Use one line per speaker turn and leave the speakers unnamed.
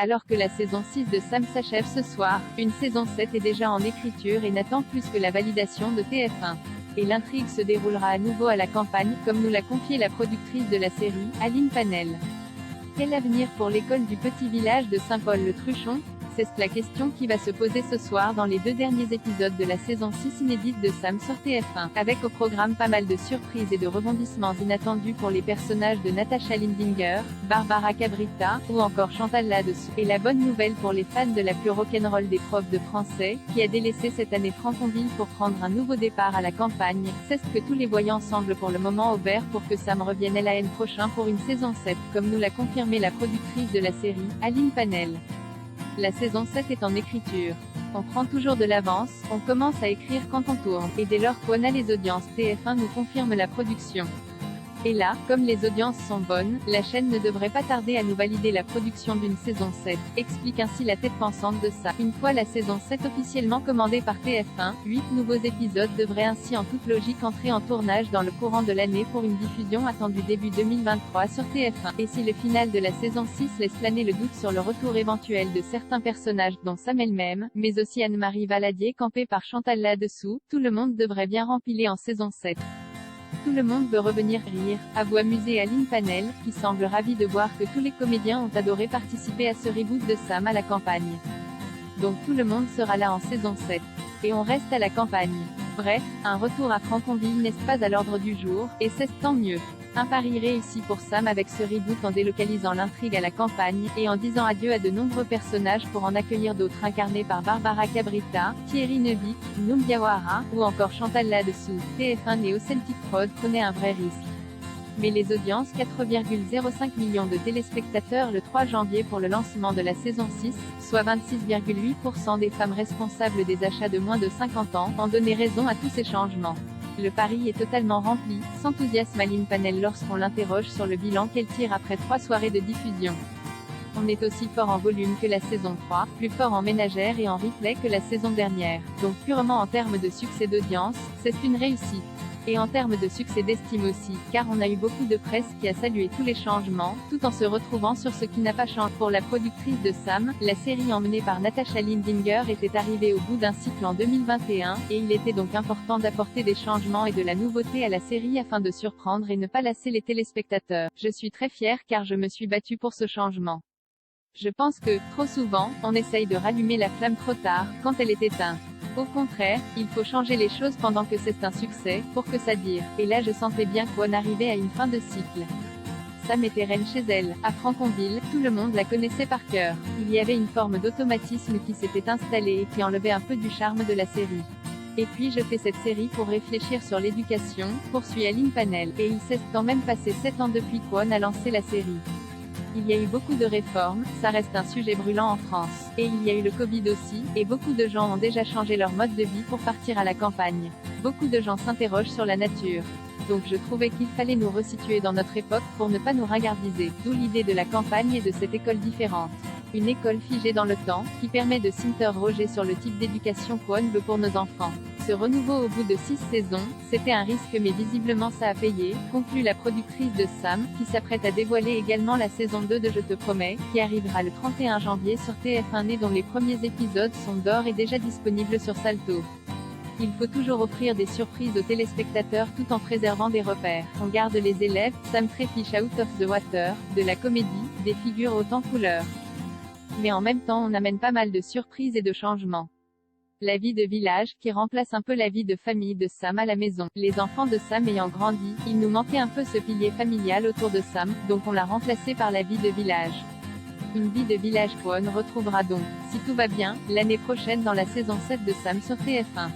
Alors que la saison 6 de Sam s'achève ce soir, une saison 7 est déjà en écriture et n'attend plus que la validation de TF1. Et l'intrigue se déroulera à nouveau à la campagne, comme nous l'a confié la productrice de la série, Aline Panel. Quel avenir pour l'école du petit village de Saint-Paul-le-Truchon? C'est la question qui va se poser ce soir dans les 2 derniers épisodes de la saison 6 inédite de Sam sur TF1, avec au programme pas mal de surprises et de rebondissements inattendus pour les personnages de Natasha Lindinger, Barbara Cabrita, ou encore Chantal là-dessous. Et la bonne nouvelle pour les fans de la plus rock'n'roll des profs de français, qui a délaissé cette année Franconville pour prendre un nouveau départ à la campagne, c'est ce que tous les voyants semblent pour le moment au vert pour que Sam revienne l'an prochain pour une saison 7, comme nous l'a confirmé la productrice de la série, Aline Panel. La saison 7 est en écriture. On prend toujours de l'avance, on commence à écrire quand on tourne, et dès lors qu'on a les audiences, TF1 nous confirme la production. Et là, comme les audiences sont bonnes, la chaîne ne devrait pas tarder à nous valider la production d'une saison 7, explique ainsi la tête pensante de ça. Une fois la saison 7 officiellement commandée par TF1, 8 nouveaux épisodes devraient ainsi en toute logique entrer en tournage dans le courant de l'année pour une diffusion attendue début 2023 sur TF1. Et si le final de la saison 6 laisse planer le doute sur le retour éventuel de certains personnages, dont Sam elle-même, mais aussi Anne-Marie Valadier campée par Chantal là-dessous, tout le monde devrait bien rempiler en saison 7. Tout le monde veut revenir rire, avoue amusé Aline Panel, qui semble ravie de voir que tous les comédiens ont adoré participer à ce reboot de Sam à la campagne. Donc tout le monde sera là en saison 7. Et on reste à la campagne. Bref, un retour à Franconville n'est pas à l'ordre du jour, et c'est tant mieux. Un pari réussi pour Sam avec ce reboot en délocalisant l'intrigue à la campagne, et en disant adieu à de nombreux personnages pour en accueillir d'autres incarnés par Barbara Cabrita, Thierry Neuville, Noum Diawara, ou encore Chantal là-dessous. TF1 et Celtic Prod prenaient un vrai risque. Mais les audiences 4,05 millions de téléspectateurs le 3 janvier pour le lancement de la saison 6, soit 26,8% des femmes responsables des achats de moins de 50 ans, ont donné raison à tous ces changements. Le pari est totalement rempli, s'enthousiasme Aline Panel lorsqu'on l'interroge sur le bilan qu'elle tire après 3 soirées de diffusion. On est aussi fort en volume que la saison 3, plus fort en ménagère et en replay que la saison dernière. Donc purement en termes de succès d'audience, c'est une réussite. Et en termes de succès d'estime aussi, car on a eu beaucoup de presse qui a salué tous les changements, tout en se retrouvant sur ce qui n'a pas changé. Pour la productrice de Sam, la série emmenée par Natasha Lindinger était arrivée au bout d'un cycle en 2021, et il était donc important d'apporter des changements et de la nouveauté à la série afin de surprendre et ne pas lasser les téléspectateurs. Je suis très fière car je me suis battue pour ce changement. Je pense que, trop souvent, on essaye de rallumer la flamme trop tard, quand elle est éteinte. Au contraire, il faut changer les choses pendant que c'est un succès, pour que ça dure. Et là je sentais bien qu'on arrivait à une fin de cycle. Sam était reine chez elle, à Franconville, tout le monde la connaissait par cœur. Il y avait une forme d'automatisme qui s'était installée et qui enlevait un peu du charme de la série. Et puis je fais cette série pour réfléchir sur l'éducation, poursuit Aline Panel, et il s'est quand même passé 7 ans depuis qu'on a lancé la série. Il y a eu beaucoup de réformes, ça reste un sujet brûlant en France. Et il y a eu le Covid aussi, et beaucoup de gens ont déjà changé leur mode de vie pour partir à la campagne. Beaucoup de gens s'interrogent sur la nature. Donc je trouvais qu'il fallait nous resituer dans notre époque pour ne pas nous ringardiser, d'où l'idée de la campagne et de cette école différente. Une école figée dans le temps, qui permet de s'interroger sur le type d'éducation qu'on veut pour nos enfants. Ce renouveau au bout de 6 saisons, c'était un risque mais visiblement ça a payé, conclut la productrice de Sam, qui s'apprête à dévoiler également la saison 2 de Je te promets, qui arrivera le 31 janvier sur TF1 et dont les premiers épisodes sont d'ores et déjà disponibles sur Salto. Il faut toujours offrir des surprises aux téléspectateurs tout en préservant des repères. On garde les élèves, Sam trépiche Out of the Water, de la comédie, des figures hautes en couleurs. Mais en même temps on amène pas mal de surprises et de changements. La vie de village, qui remplace un peu la vie de famille de Sam à la maison. Les enfants de Sam ayant grandi, il nous manquait un peu ce pilier familial autour de Sam, donc on l'a remplacé par la vie de village. Une vie de village qu'on retrouvera donc, si tout va bien, l'année prochaine dans la saison 7 de Sam sur TF1.